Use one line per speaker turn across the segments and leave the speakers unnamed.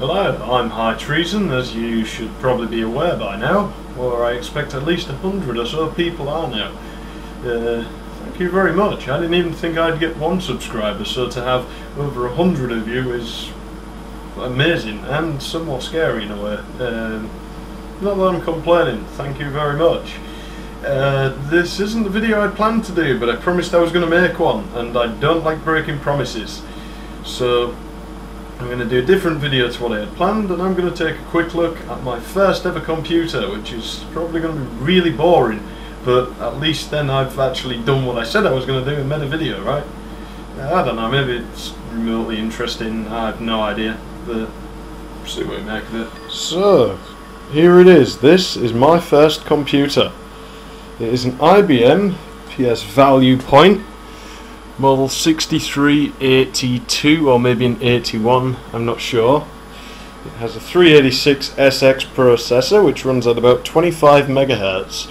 Hello, I'm High Treason, as you should probably be aware by now, or I expect at least 100 or so people are now. Thank you very much. I didn't even think I'd get one subscriber, so to have over 100 of you is amazing and somewhat scary in a way. Not that I'm complaining, thank you very much. This isn't the video I planned to do, but I promised I was going to make one, and I don't like breaking promises. So I'm going to do a different video to what I had planned, and I'm going to take a quick look at my first ever computer, which is probably going to be really boring, but at least then I've actually done what I said I was going to do and made a video, right? I don't know, maybe it's remotely interesting, I have no idea, but see what we make of it. So, here it is. This is my first computer. It is an IBM PS Value Point model 6382 or maybe an 81, I'm not sure. It has a 386SX processor which runs at about 25 MHz.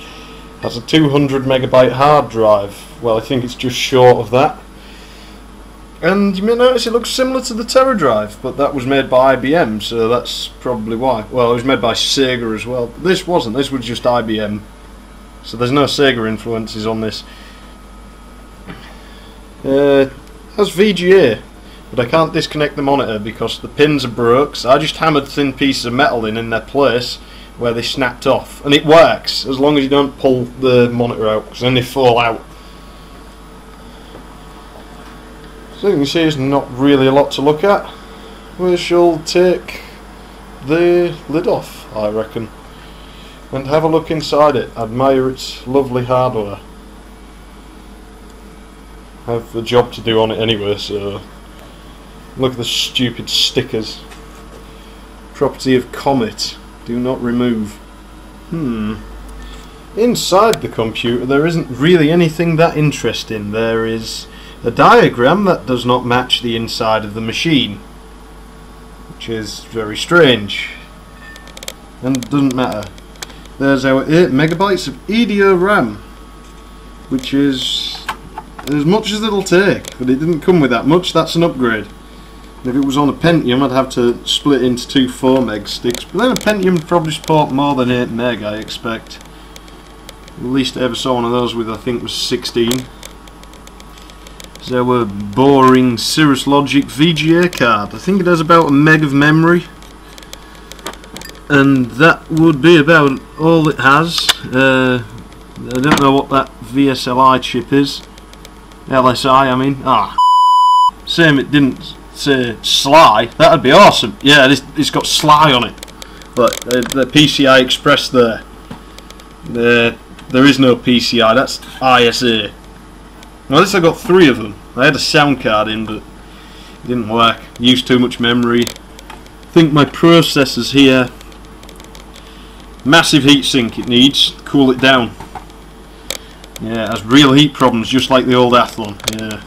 Has a 200 MB hard drive. Well, I think it's just short of that. And you may notice it looks similar to the TeraDrive, but that was made by IBM, so that's probably why. Well, it was made by Sega as well. But this wasn't. This was just IBM. So there's no Sega influences on this. It has VGA, but I can't disconnect the monitor because the pins are broke, so I just hammered thin pieces of metal in their place where they snapped off. And it works, as long as you don't pull the monitor out, because then they fall out. So you can see there's not really a lot to look at. We shall take the lid off, I reckon, and have a look inside it, admire its lovely hardware. I have a job to do on it anyway, so look at the stupid stickers. Property of Comet, do not remove. Inside the computer there isn't really anything that interesting. There is a diagram that does not match the inside of the machine, which is very strange, and doesn't matter. There's our 8 MB of EDO RAM, which is as much as it'll take, but it didn't come with that much. That's an upgrade. If it was on a Pentium, I'd have to split it into two 4 meg sticks, but then a Pentium would probably support more than 8 meg, I expect. The least I ever saw one of those with, I think, was 16. So our boring Cirrus Logic VGA card. I think it has about a meg of memory, and that would be about all it has. I don't know what that VSLI chip is. LSI, I mean. Same, it didn't say Sly. That'd be awesome. Yeah, it's got Sly on it. But the PCI Express there. There is no PCI, that's ISA. Well, this I got 3 of them. I had a sound card in, but it didn't work. Used too much memory. I think my processor's here. Massive heatsink it needs. Cool it down. Yeah, it has real heat problems, just like the old Athlon. Yeah,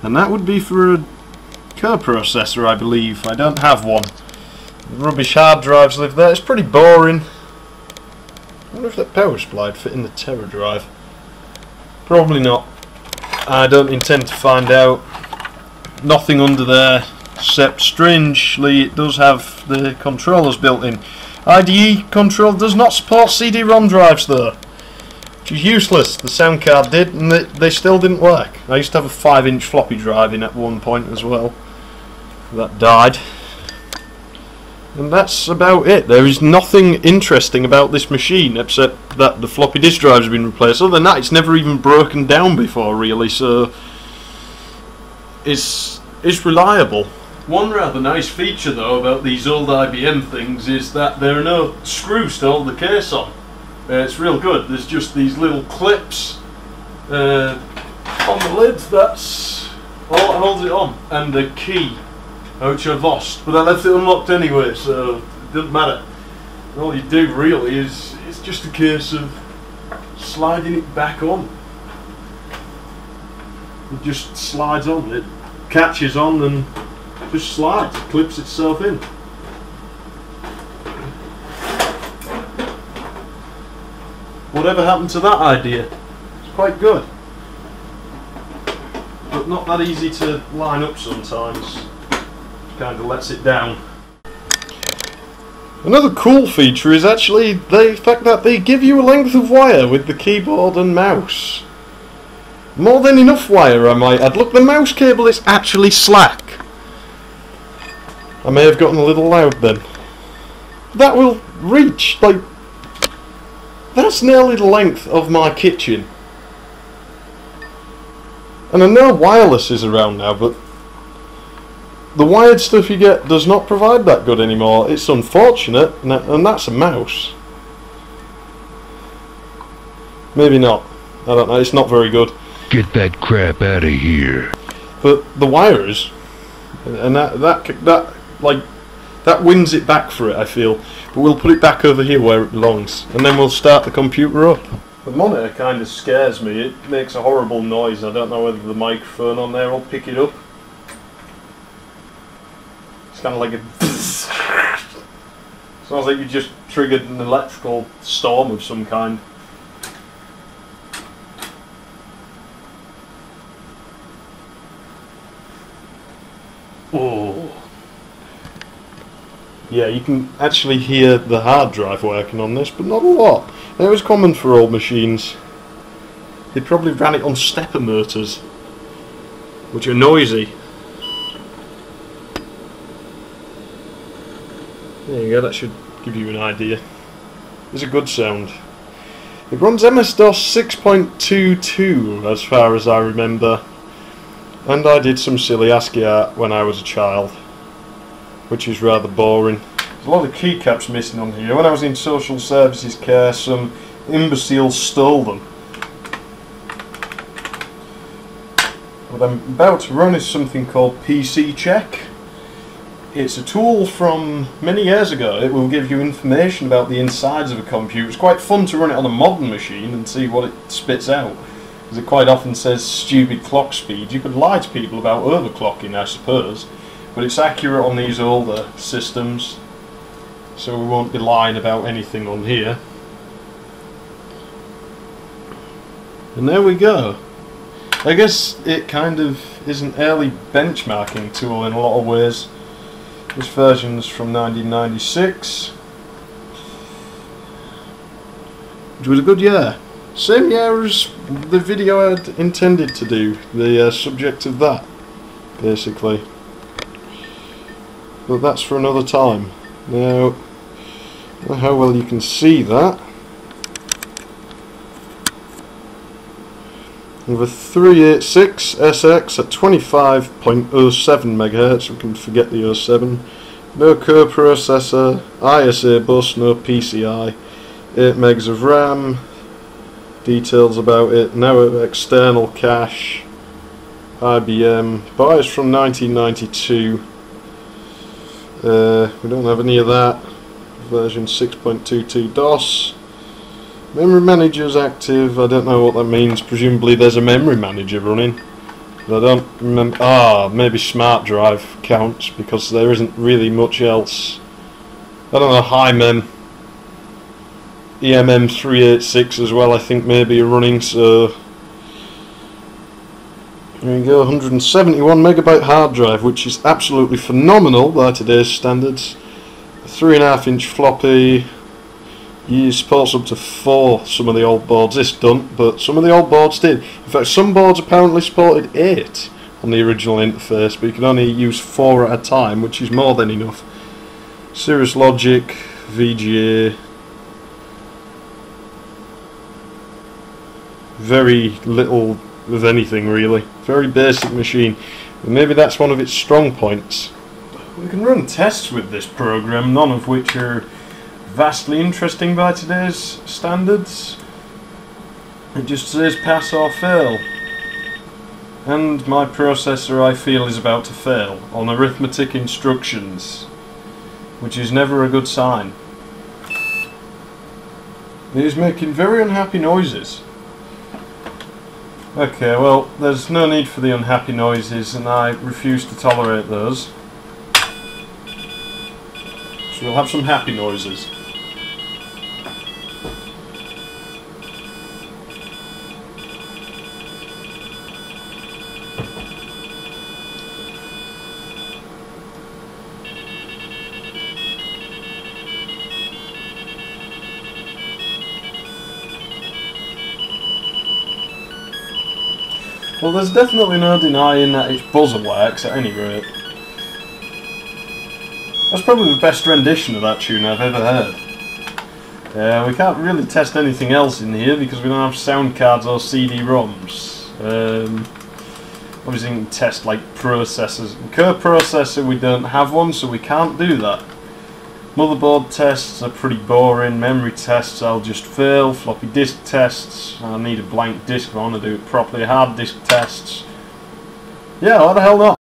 and that would be for a co-processor, I believe. I don't have one. Rubbish hard drives live there. It's pretty boring. I wonder if that power supply would fit in the TeraDrive. Probably not. I don't intend to find out. Nothing under there, except strangely it does have the controllers built in. IDE control does not support CD-ROM drives though, which is useless. The sound card did, and they still didn't work. I used to have a 5-inch floppy drive in at one point as well. That died. And that's about it. There is nothing interesting about this machine except that the floppy disk drives have been replaced. Other than that, it's never even broken down before, really, so it's reliable. One rather nice feature though about these old IBM things is that there are no screws to hold the case on. It's real good. There's just these little clips on the lid. That's all that holds it on, and the key, which I've lost, but I left it unlocked anyway, so it doesn't matter. All you do really is it's just a case of sliding it back on. It just slides on. It catches on and just slides. It clips itself in. Whatever happened to that idea? It's quite good, but not that easy to line up sometimes. Kind of lets it down. Another cool feature is actually the fact that they give you a length of wire with the keyboard and mouse. More than enough wire, I might add. Look, the mouse cable is actually slack. I may have gotten a little loud then. That will reach, like, that's nearly the length of my kitchen. And I know wireless is around now, but the wired stuff you get does not provide that good anymore. It's unfortunate, and that's a mouse. Maybe not. I don't know, it's not very good.
Get that crap out of here.
But the wires, and that wins it back for it, I feel. But we'll put it back over here where it belongs, and then we'll start the computer up. The monitor kind of scares me. It makes a horrible noise. I don't know whether the microphone on there will pick it up. It's kind of like a... Sounds like you just triggered an electrical storm of some kind. Oh. Yeah, you can actually hear the hard drive working on this, but not a lot. It was common for old machines. They probably ran it on stepper motors, which are noisy. There you go, that should give you an idea. It's a good sound. It runs MS-DOS 6.22 as far as I remember. And I did some silly ASCII art when I was a child, which is rather boring. There's a lot of keycaps missing on here. When I was in social services care, some imbeciles stole them. What I'm about to run is something called PC Check. It's a tool from many years ago. It will give you information about the insides of a computer. It's quite fun to run it on a modern machine and see what it spits out, because it quite often says stupid clock speed. You could lie to people about overclocking, I suppose, but it's accurate on these older systems, so we won't be lying about anything on here. And there we go. I guess it kind of is an early benchmarking tool in a lot of ways. This version's from 1996, which was a good year. Same year as the video I had intended to do, the subject of that, basically. But that's for another time. Now, I don't know how well you can see that. With a 386 SX at 25.07 MHz, we can forget the 07. No co-processor, ISA bus, no PCI, 8 megs of RAM, details about it, no external cache, IBM, BIOS from 1992, we don't have any of that, version 6.22 DOS. Memory manager's active. I don't know what that means. Presumably there's a memory manager running, but I don't remember. Maybe smart drive counts, because there isn't really much else. I don't know. HiMem, EMM386 as well, I think maybe are running. So there you go. 171 megabyte hard drive, which is absolutely phenomenal by today's standards. 3.5-inch floppy. It supports up to 4, some of the old boards. This don't, but some of the old boards did. In fact, some boards apparently supported 8 on the original interface, but you can only use 4 at a time, which is more than enough. Cirrus Logic, VGA. Very little of anything, really. Very basic machine. But maybe that's one of its strong points. We can run tests with this program, none of which are vastly interesting by today's standards. It just says pass or fail, and my processor, I feel, is about to fail on arithmetic instructions, which is never a good sign. It is making very unhappy noises. Okay, well, there's no need for the unhappy noises, and I refuse to tolerate those. So we'll have some happy noises. Well, there's definitely no denying that its buzzer works, at any rate. That's probably the best rendition of that tune I've ever heard. We can't really test anything else in here because we don't have sound cards or CD-ROMs. Obviously you can test like processors. Co-processor, we don't have one, so we can't do that. Motherboard tests are pretty boring. Memory tests I'll just fail. Floppy disk tests, I need a blank disk if I want to do it properly. Hard disk tests, yeah, why the hell not?